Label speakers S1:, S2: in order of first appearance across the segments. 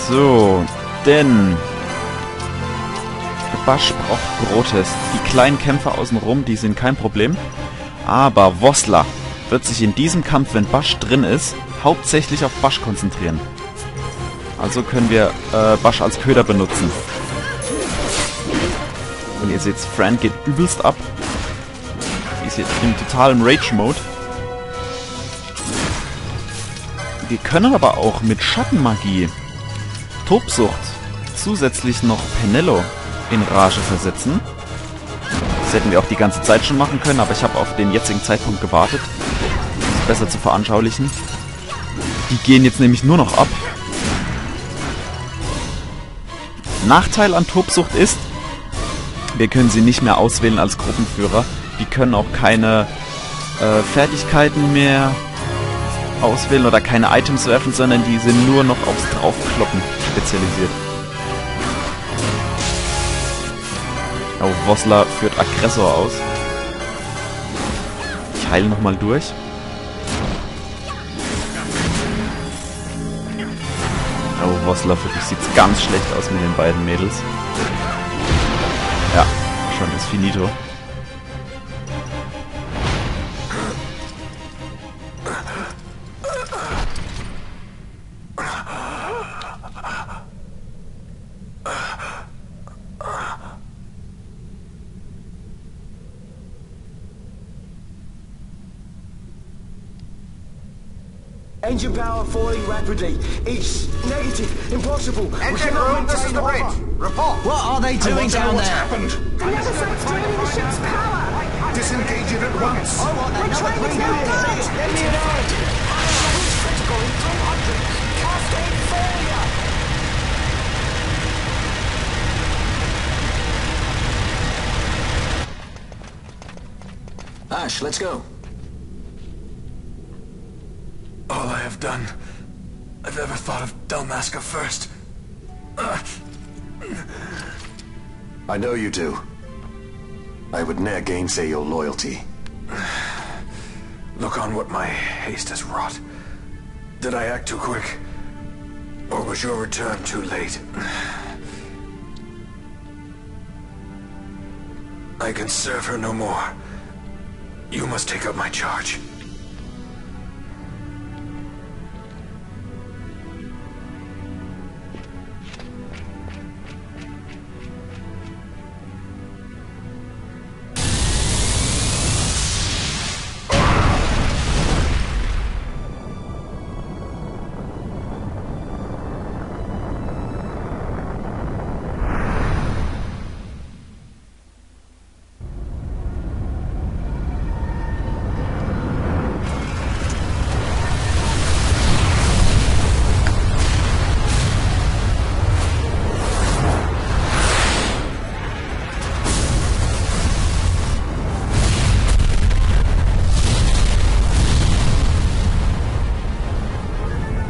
S1: So, denn Basch braucht Protest. Die kleinen Kämpfer außenrum, die sind kein Problem. Aber Vosla wird sich in diesem Kampf, wenn Basch drin ist, hauptsächlich auf Basch konzentrieren. Also können wir Basch als Köder benutzen. Und ihr seht, Fran geht übelst ab. Die ist jetzt im totalen Rage-Mode. Wir können aber auch mit Schattenmagie Tobsucht zusätzlich noch Penello in Rage versetzen. Das hätten wir auch die ganze Zeit schon machen können, aber ich habe auf den jetzigen Zeitpunkt gewartet, um es besser zu veranschaulichen. Die gehen jetzt nämlich nur noch ab. Nachteil an Tobsucht ist, wir können sie nicht mehr auswählen als Gruppenführer. Die können auch keine Fertigkeiten mehr auswählen oder keine Items werfen, sondern die sind nur noch aufs Draufkloppen spezialisiert. Oh, Vosla führt Aggressor aus. Ich heile nochmal durch. Oh, Vosla, für dich sieht's ganz schlecht aus mit den beiden Mädels. Ja, schon ist finito.
S2: Engine power falling rapidly. East, negative, impossible.
S3: Engine room, this is the bridge. Report.
S2: What are they doing down
S3: What's
S2: there?
S3: happened?
S4: The other side's draining the ship's power.
S3: Disengage it at once.
S2: I want that
S4: We're trying to get it.
S2: Let me know.
S4: Critical in 300. Cascade failure.
S2: Ash, let's go.
S3: All I have done, I've ever thought of Dalmasca first.
S5: I know you do. I would ne'er gainsay your loyalty.
S3: Look on what my haste has wrought. Did I act too quick? Or was your return too late? I can serve her no more. You must take up my charge.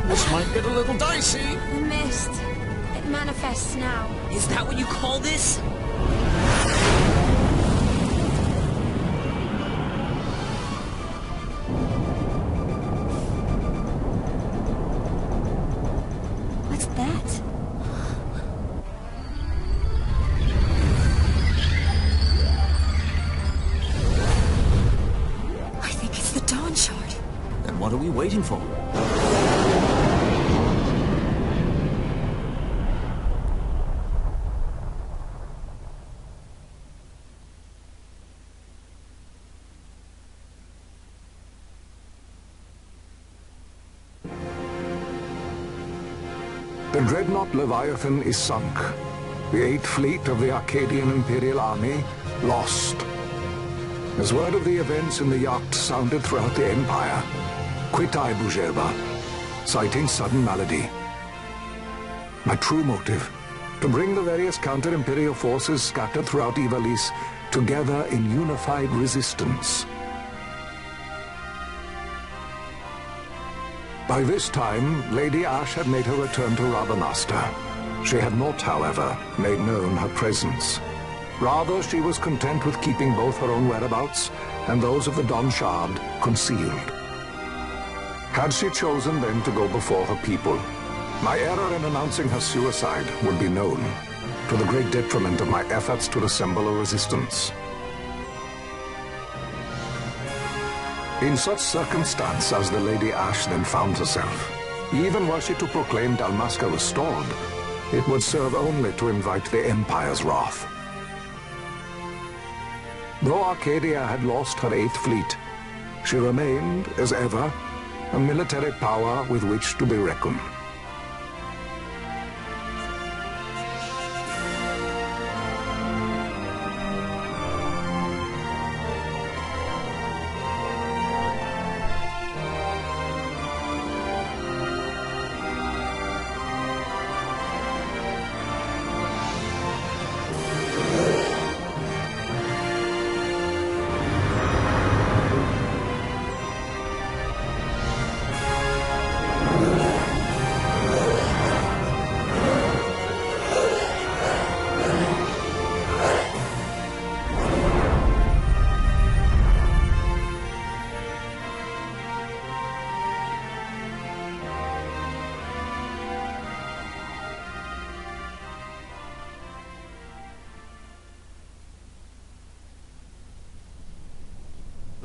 S2: This might get a little dicey.
S6: The mist. It manifests now.
S7: Is that what you call this?
S6: What's that? I think it's the Dawn Shard.
S2: Then what are we waiting for?
S8: The dreadnought Leviathan is sunk. The 8th fleet of the Archidian Imperial Army lost. As word of the events in the yacht sounded throughout the Empire, quit I Bujeba, citing sudden malady. My true motive, to bring the various counter-imperial forces scattered throughout Ivalice together in unified resistance. By this time, Lady Ash had made her return to Rabanasta. She had not, however, made known her presence. Rather, she was content with keeping both her own whereabouts and those of the Dawn Shard concealed. Had she chosen then to go before her people, My error in announcing her suicide would be known, to the great detriment of my efforts to assemble a resistance. In such circumstance as the Lady Ash then found herself, even were she to proclaim Dalmasca restored, it would serve only to invite the Empire's wrath. Though Arcadia had lost her 8th fleet, she remained, as ever, a military power with which to be reckoned.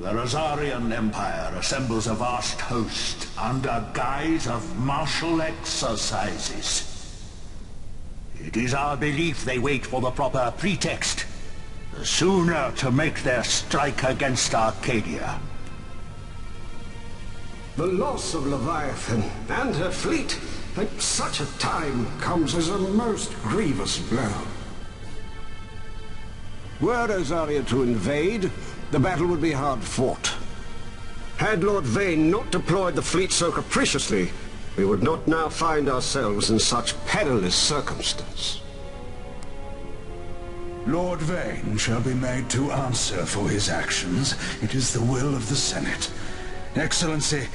S9: The Rosarian Empire assembles a vast host under guise of martial exercises. It is our belief they wait for the proper pretext, the sooner to make their strike against Arcadia.
S10: The loss of Leviathan and her fleet at such a time comes as a most grievous blow. Were Rosaria to invade, the battle would be hard fought. Had Lord Vane not deployed the fleet so capriciously, we would not now find ourselves in such perilous circumstance.
S11: Lord Vane shall be made to answer for his actions. It is the will of the Senate. Excellency,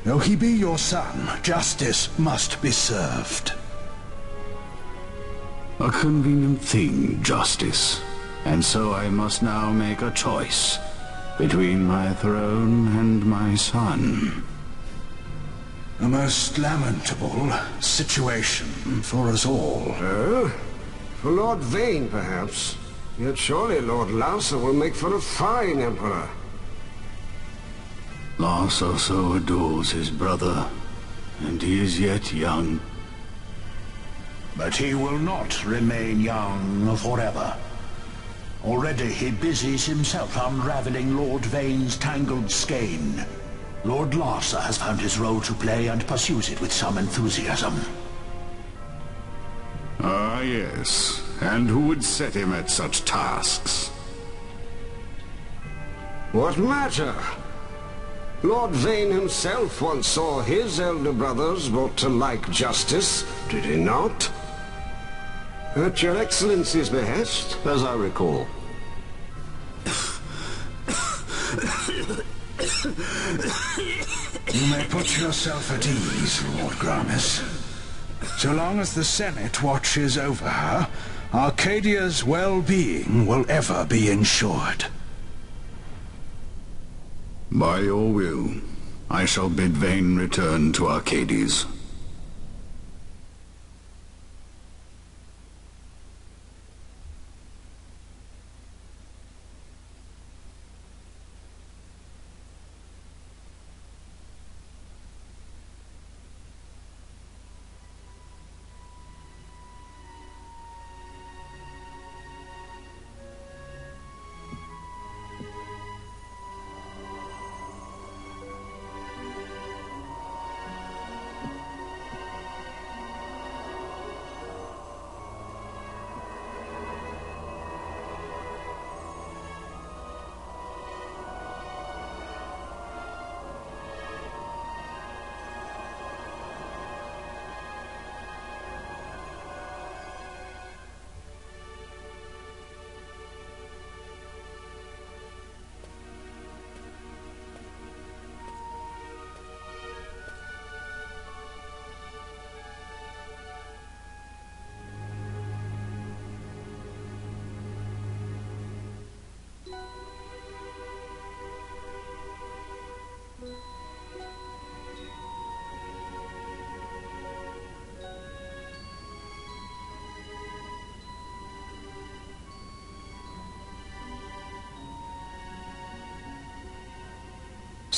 S11: though he be your son, justice must be served.
S12: A convenient thing, justice. And so I must now make a choice between my throne and my son.
S11: A most lamentable situation for us all.
S10: Oh? For Lord Vane, perhaps. Yet surely Lord Larsa will make for a fine emperor.
S12: Larsa so adores his brother, and he is yet young.
S9: But he will not remain young forever. Already he busies himself unraveling Lord Vane's tangled skein. Lord Larsa has found his role to play and pursues it with some enthusiasm.
S12: Ah, yes. And who would set him at such tasks?
S10: What matter? Lord Vane himself once saw his elder brothers brought to like justice, did he not? At your Excellency's behest, as I recall.
S11: You may put yourself at ease, Lord Gramis. So long as the Senate watches over her, Arcadia's well-being will ever be ensured.
S12: By your will, I shall bid Vane return to Arcades.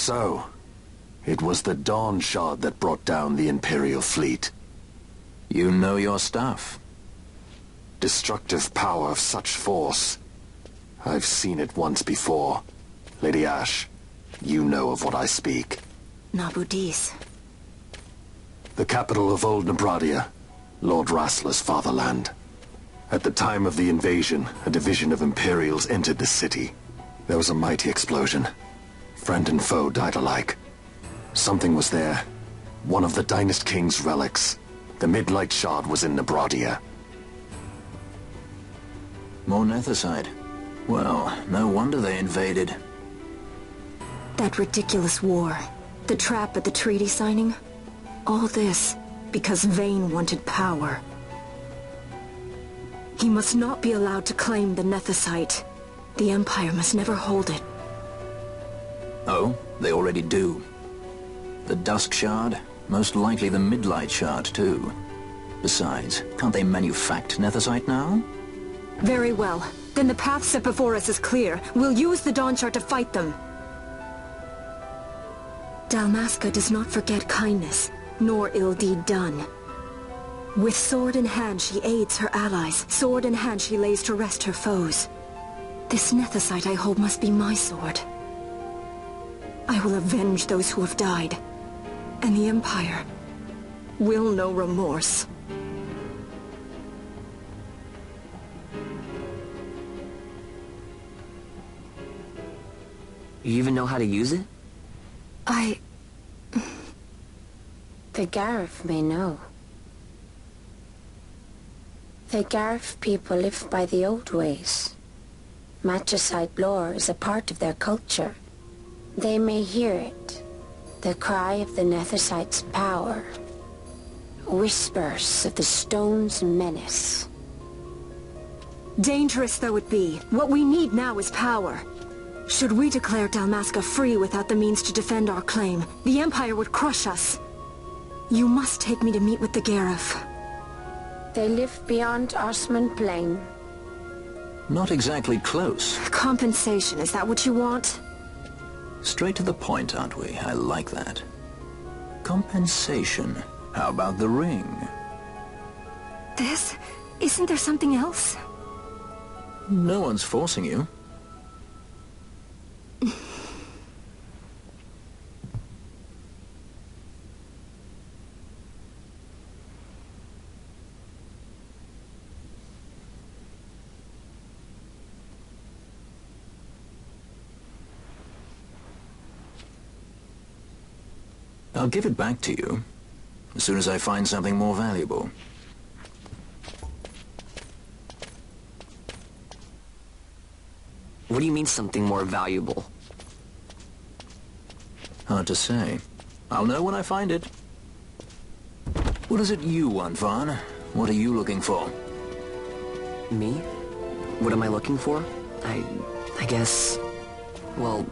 S5: So, it was the Dawn Shard that brought down the Imperial fleet.
S2: You know your stuff.
S5: Destructive power of such force. I've seen it once before. Lady Ash, you know of what I speak.
S6: Nabudis.
S5: The capital of Old Nebradia, Lord Rassler's fatherland. At the time of the invasion, a division of Imperials entered the city. There was a mighty explosion. Friend and foe died alike. Something was there. One of the Dynast King's relics. The Midlight Shard was in Nebradia.
S2: More Nethicite. Well, no wonder they invaded.
S6: That ridiculous war. The trap at the treaty signing. All this because Vayne wanted power. He must not be allowed to claim the Nethicite. The Empire must never hold it.
S2: Oh, they already do. The Dusk Shard? Most likely the Midlight Shard, too. Besides, can't they manufacture Nethicite now?
S6: Very well. Then the path set before us is clear. We'll use the Dawn Shard to fight them. Dalmasca does not forget kindness, nor ill deed done. With sword in hand, she aids her allies. Sword in hand, she lays to rest her foes. This Nethicite I hold must be my sword. I will avenge those who have died. And the Empire will know remorse.
S13: You even know how to use it?
S14: The Garif may know. The Garif people live by the old ways. Matricide lore is a part of their culture. They may hear it. The cry of the Nethicite's power. Whispers of the stone's menace.
S6: Dangerous though it be, what we need now is power. Should we declare Dalmasca free without the means to defend our claim, the Empire would crush us. You must take me to meet with the Garif.
S14: They live beyond Osman Plain.
S2: Not exactly close.
S6: Compensation, is that what you want?
S2: Straight to the point, aren't we? I like that. Compensation. How about the ring?
S6: This? Isn't there something else?
S2: No one's forcing you. I'll give it back to you as soon as I find something more valuable.
S13: What do you mean something more valuable?
S2: Hard to say. I'll know when I find it. What is it you want, Vaughn? What are you looking for?
S13: Me? What am I looking for? I guess... Well,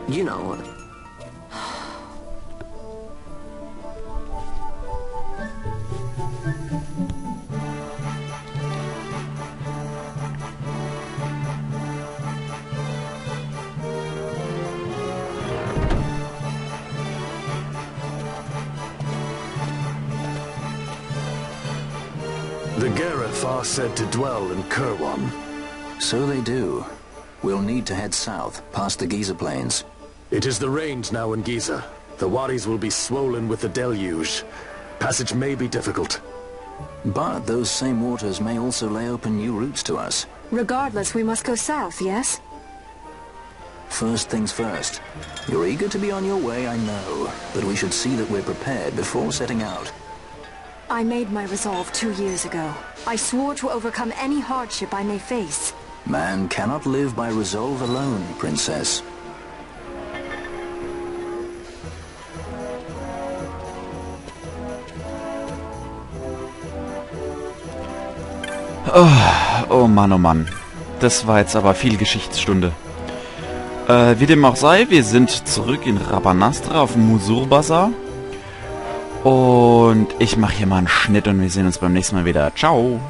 S13: you know...
S5: The Garif are said to dwell in Kirwan.
S2: So they do. We'll need to head south, past the Giza Plains.
S5: It is the rains now in Giza. The wadis will be swollen with the deluge. Passage may be difficult.
S2: But those same waters may also lay open new routes to us.
S6: Regardless, we must go south, yes?
S2: First things first. You're eager to be on your way, I know. But we should see that we're prepared before setting out.
S6: I made my resolve 2 years ago. I swore to overcome any hardship I may face.
S2: Man cannot live by resolve alone, Princess.
S1: Oh Mann, oh Mann. Das war jetzt aber viel Geschichtsstunde. Wie dem auch sei, wir sind zurück in Rabanastre auf dem Musur-Bazar. Und ich mache hier mal einen Schnitt und wir sehen uns beim nächsten Mal wieder. Ciao!